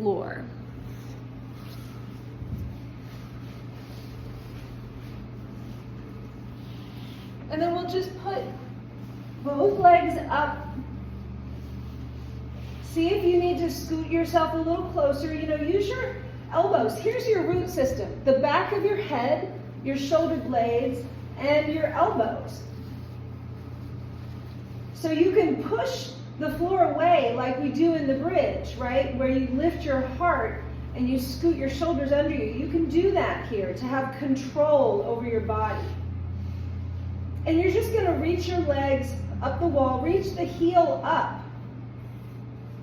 floor. And then we'll just put both legs up. See if you need to scoot yourself a little closer. Use your elbows. Here's your root system. The back of your head, your shoulder blades, and your elbows. So you can push the floor away like we do in the bridge, right? Where you lift your heart and you scoot your shoulders under you. You can do that here to have control over your body. And you're just going to reach your legs up the wall. Reach the heel up.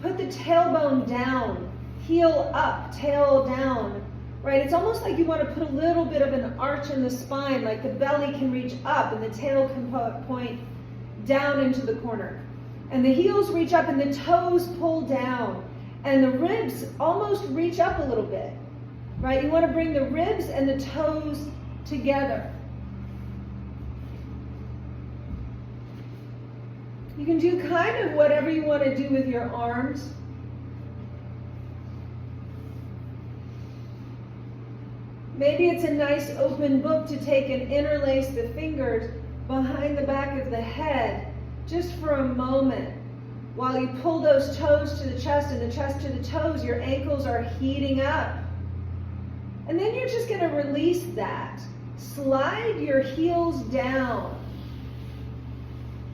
Put the tailbone down. Heel up, tail down. Right? It's almost like you want to put a little bit of an arch in the spine, like the belly can reach up and the tail can point down into the corner. And the heels reach up and the toes pull down. And the ribs almost reach up a little bit. Right? You want to bring the ribs and the toes together. You can do kind of whatever you want to do with your arms. Maybe it's a nice open book to take and interlace the fingers behind the back of the head just for a moment. While you pull those toes to the chest and the chest to the toes, your ankles are heating up. And then you're just going to release that. Slide your heels down.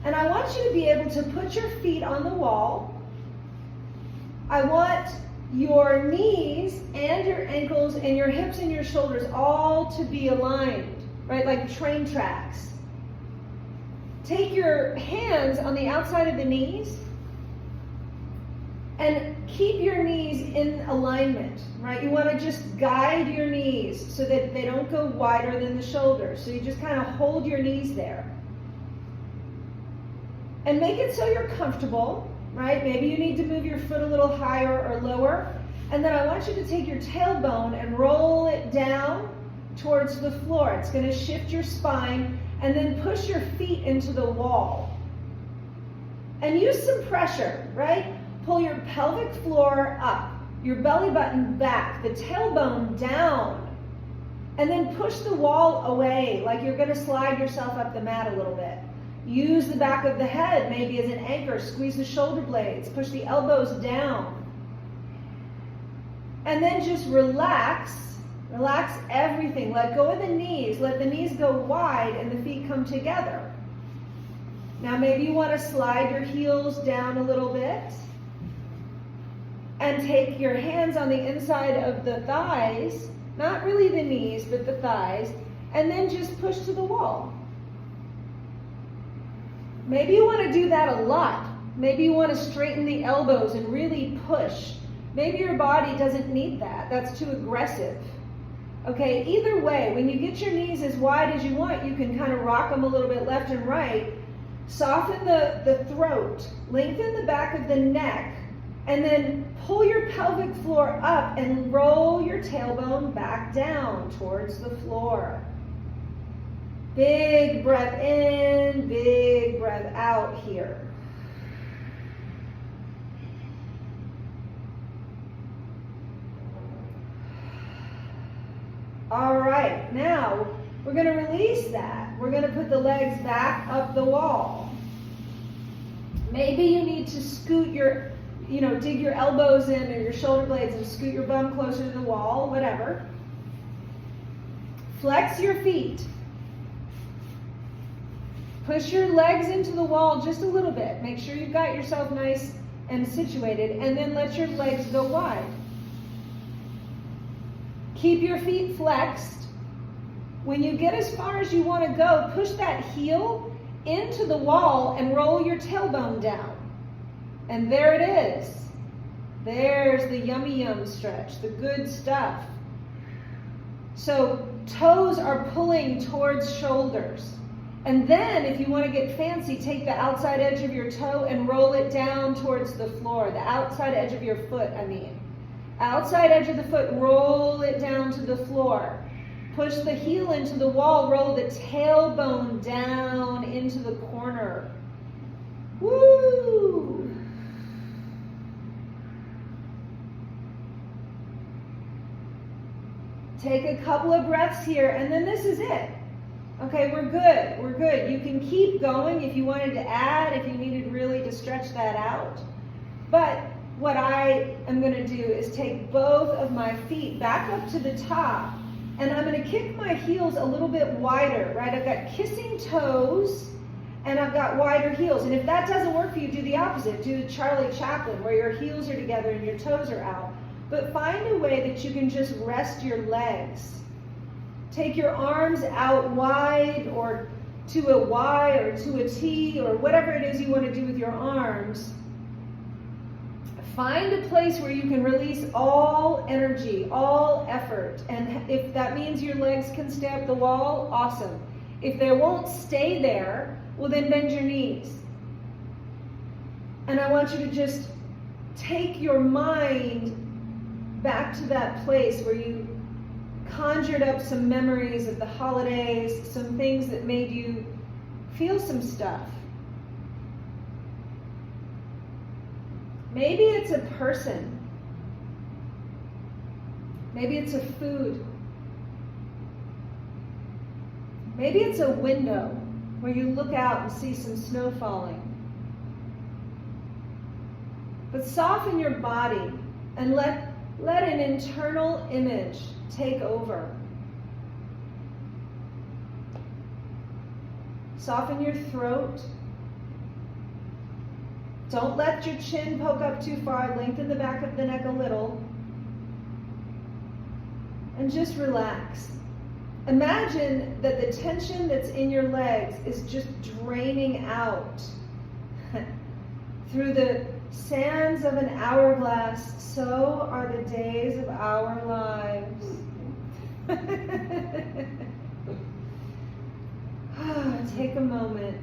And I want you to be able to put your feet on the wall. I want your knees and your ankles and your hips and your shoulders all to be aligned, right? Like train tracks. Take your hands on the outside of the knees and keep your knees in alignment, right? You want to just guide your knees so that they don't go wider than the shoulders. So you just kind of hold your knees there. And make it so you're comfortable, right? Maybe you need to move your foot a little higher or lower. And then I want you to take your tailbone and roll it down towards the floor. It's going to shift your spine, and then push your feet into the wall. And use some pressure, right? Pull your pelvic floor up, your belly button back, the tailbone down, and then push the wall away like you're going to slide yourself up the mat a little bit. Use the back of the head maybe as an anchor. Squeeze the shoulder blades. Push the elbows down. And then just relax. Relax everything. Let go of the knees. Let the knees go wide and the feet come together. Now maybe you want to slide your heels down a little bit. And take your hands on the inside of the thighs. Not really the knees, but the thighs. And then just push to the wall. Maybe you want to do that a lot. Maybe you want to straighten the elbows and really push. Maybe your body doesn't need that. That's too aggressive. Okay, either way, when you get your knees as wide as you want, you can kind of rock them a little bit left and right. Soften the throat. Lengthen the back of the neck. And then pull your pelvic floor up and roll your tailbone back down towards the floor. Big breath in, big breath out here. All right, now we're going to release that. We're going to put the legs back up the wall. Maybe you need to scoot your, dig your elbows in or your shoulder blades and scoot your bum closer to the wall, whatever. Flex your feet. Push your legs into the wall just a little bit. Make sure you've got yourself nice and situated, and then let your legs go wide. Keep your feet flexed. When you get as far as you want to go, push that heel into the wall and roll your tailbone down. And there it is. There's the yummy yum stretch, the good stuff. So toes are pulling towards shoulders. And then, if you want to get fancy, take the outside edge of your toe and roll it down towards the floor. The outside edge of your foot, Outside edge of the foot, roll it down to the floor. Push the heel into the wall, roll the tailbone down into the corner. Woo! Take a couple of breaths here, and then this is it. Okay, we're good. We're good. You can keep going if you wanted to add, if you needed really to stretch that out. But what I am going to do is take both of my feet back up to the top, and I'm going to kick my heels a little bit wider, right? I've got kissing toes, and I've got wider heels. And if that doesn't work for you, do the opposite. Do Charlie Chaplin, where your heels are together and your toes are out. But find a way that you can just rest your legs. Take your arms out wide, or to a Y, or to a T, or whatever it is you want to do with your arms. Find a place where you can release all energy, all effort. And if that means your legs can stay up the wall, awesome. If they won't stay there, well, then bend your knees. And I want you to just take your mind back to that place where you conjured up some memories of the holidays, some things that made you feel some stuff. Maybe it's a person. Maybe it's a food. Maybe it's a window where you look out and see some snow falling. But soften your body and let an internal image take over. Soften your throat. Don't let your chin poke up too far. Lengthen the back of the neck a little. And just relax. Imagine that the tension that's in your legs is just draining out through the sands of an hourglass. So are the days of our lives. Take a moment.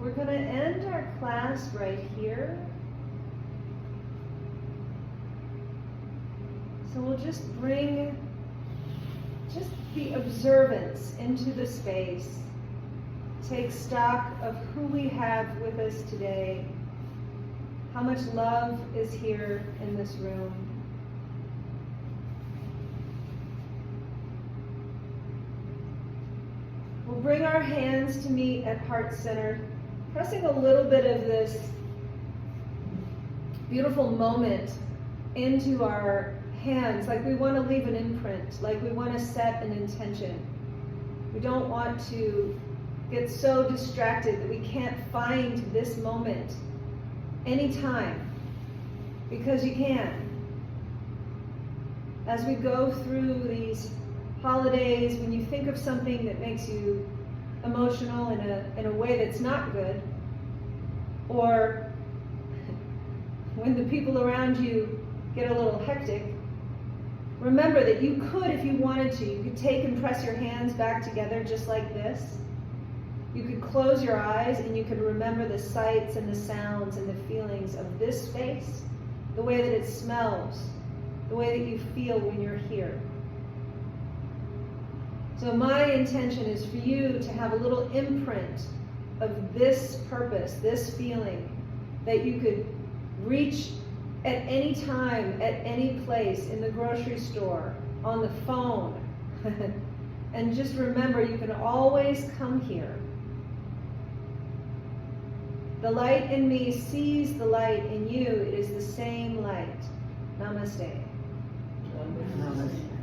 We're going to end our class right here. So we'll just bring the observance into the space. Take stock of who we have with us today. How much love is here in this room. We'll bring our hands to meet at heart center, pressing a little bit of this beautiful moment into our hands, like we want to leave an imprint, like we want to set an intention. We don't want to get so distracted that we can't find this moment anytime, because you can. As we go through these holidays, when you think of something that makes you emotional in a way that's not good, or when the people around you get a little hectic, remember that you could, if you wanted to, you could take and press your hands back together just like this. You could close your eyes and you could remember the sights and the sounds and the feelings of this space, the way that it smells, the way that you feel when you're here. So my intention is for you to have a little imprint of this purpose, this feeling, that you could reach at any time, at any place, in the grocery store, on the phone. And just remember, you can always come here. The light in me sees the light in you. It is the same light. Namaste. Namaste.